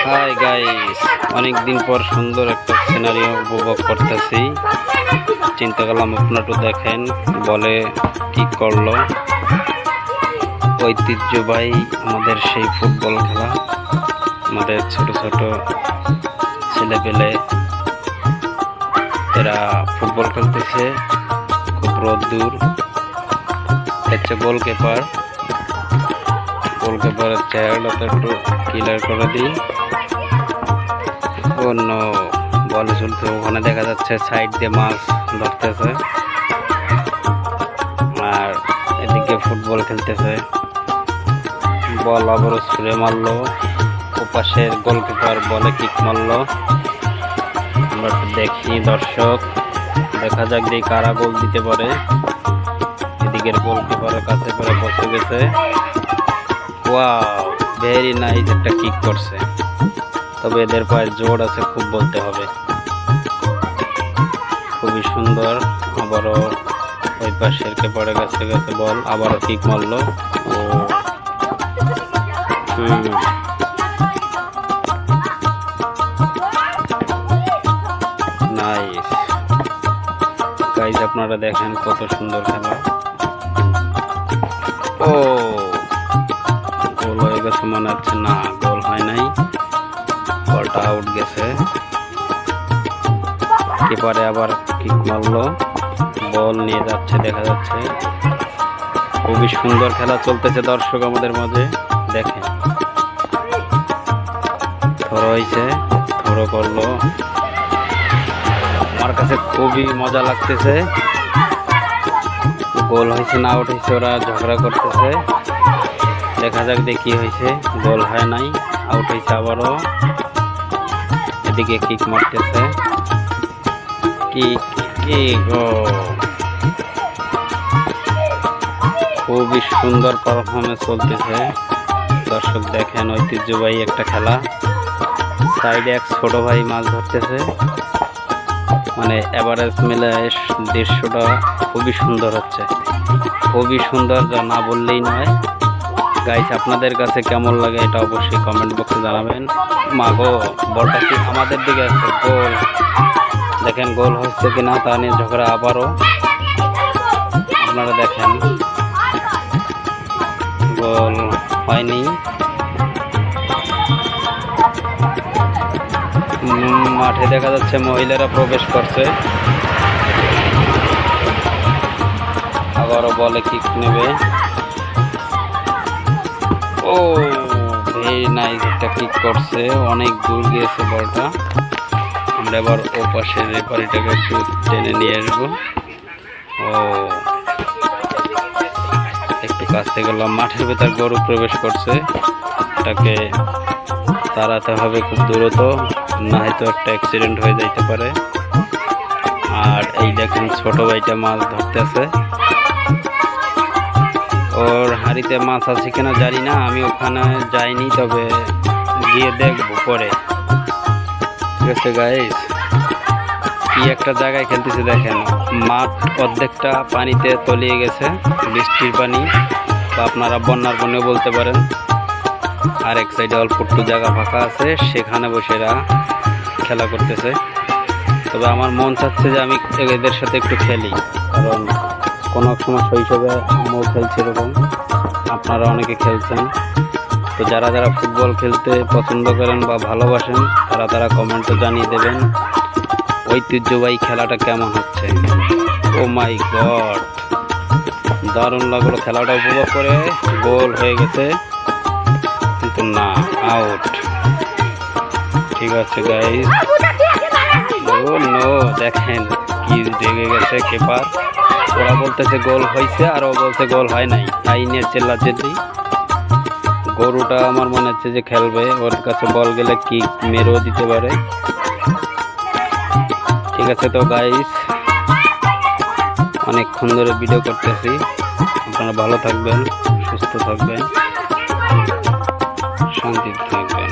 Hi guys, অনেক দিন পর সুন্দর একটা সিনারিও উপভোগ করতেছি। চিন্তা করলাম আপনারা একটু দেখেন বলে কি করলো। ঐতিহ্যবাহী আমাদের সেই ফুটবল খেলা, আমাদের ছোট ছোট ছেলেপেলে এরা ফুটবল খেলতেছে। খুব রোদ্দুর হচ্ছে। গোলকিপারের চেহারাটা একটু ক্লিয়ার করে দিই। অন্য বল চলছে, ওখানে দেখা যাচ্ছে সাইড দিয়ে মাছ ধরতেছে, আর এদিকে ফুটবল খেলতেছে। বল আবারও ছুঁড়ে মারলো, ওপাশের গোলকিপার বলে কিক মারলো। আমরা একটু দেখি দর্শক, দেখা যাক যে কারা গোল দিতে পারে। এদিকের গোলকিপারের কাছে করে বসে গেছে। ওয়াও, ভেরি নাইস একটা কিক করছে। তবে এদের পায়ে জোর আছে খুব, বলতে হবে। খুবই সুন্দর। আবারও ওই পাশের কেপারে গেছে বল, আবারও কিক মারলো। ও নাইস গাইজ, আপনারা দেখেন কত সুন্দর খেলা। ও গোল হয়ে গেছে মনে হচ্ছে। না, গোল হয় নাই, বলটা আউট গেছে। কিপারে আবার কিক মারলো, বল নিয়ে যাচ্ছে, দেখা যাচ্ছে। খুবই সুন্দর খেলা চলতেছে দর্শক আমাদের মাঝে। দেখেন, থ্রো হয়েছে, থ্রো করলো। আমার কাছে খুবই মজা লাগতেছে। গোল হয়েছে না আউট হয়েছে, ওরা ঝগড়া করতেছে। দেখা যাক দেখি হয়েছে। গোল হয় নাই, আউট হয়েছে আবারও। এদিকে কিক মারতেছে, খুবই সুন্দর পারফরমেন্স চলতেছে দর্শক। দেখেন, ঐতিহ্যবাহী একটা খেলা। সাইডে এক ছোট ভাই মাছ ধরতেছে। মানে এভারেজ মিলে দৃশ্যটা খুবই সুন্দর হচ্ছে, খুবই সুন্দর, যা না বললেই নয়। গাইস, আপনাদের কাছে কেমন লাগে এটা অবশ্যই কমেন্ট বক্সে জানাবেন। মাগো, বলটা কি আমাদের দিকে আছে? গোল, দেখেন গোল হচ্ছে কিনা তা নিয়ে ঝগড়া আবারও। আপনারা দেখেন, গোল হয়নি। মাঠে দেখা যাচ্ছে মহিলারা প্রবেশ করছে। আবারও বলে কিক নেবে। ও ভেরি নাইস একটা কিক করছে, অনেক দূর গিয়েছে বলটা। আমরা এবার ও পাশের রেফারিটাকে একটু টেনে নিয়ে আসবো। ও একটু কাছে গেলাম। মাঠের ভেতর গরু প্রবেশ করছে, এটাকে তাড়াতে হবে খুব দ্রুত, না হয়তো একটা অ্যাক্সিডেন্ট হয়ে যাইতে পারে। আর এই দেখেন ছোট ভাইটা মাছ ধরতেছে। ওর হাঁড়িতে মাছ আছে কিনা জানি না, আমি ওখানে যাইনি, তবে গিয়ে দেখবো পরে। ঠিক আছে গাইস, কি একটা জায়গায় খেলতেছে দেখেন। মাঠ অর্ধেকটা পানিতে তলিয়ে গেছে, বৃষ্টির পানি, বা আপনারা বন্যার পানিও বলতে পারেন। আর এক সাইডে অল্প একটু জায়গা ফাঁকা আছে, সেখানে বসে এরা খেলা করতেছে। তবে আমার মন চাচ্ছে যে আমি এদের সাথে একটু খেলি, কারণ কোনো সময় শৈশবে আমিও খেলছি এরকম, আপনারা অনেকে খেলছেন। তো যারা যারা ফুটবল খেলতে পছন্দ করেন বা ভালোবাসেন, তারা কমেন্টে জানিয়ে দেবেন ঐতিহ্যবাহী খেলাটা কেমন হচ্ছে। ও মাই গড, দারুণ লাগলো খেলাটা উপভোগ করে। গোল হয়ে গেছে কিন্তু না, আউট। ঠিক আছে গাইস, ও নো, দেখেন কি রেগে গেছে কিপার। ওরা বলতেছে গোল হয়েছে, আর ও বলছে গোল হয় নাই। তাই নিয়ে চেল্লাচেল্লি। গরুটা আমার মনে হচ্ছে যে খেলবে, ওর কাছে বল গেলে কি মেরেও দিতে পারে। ঠিক আছে তো গাইস, অনেকক্ষণ ধরে ভিডিও করতেছি। আপনারা ভালো থাকবেন, সুস্থ থাকবেন, শান্তিতে থাকবেন।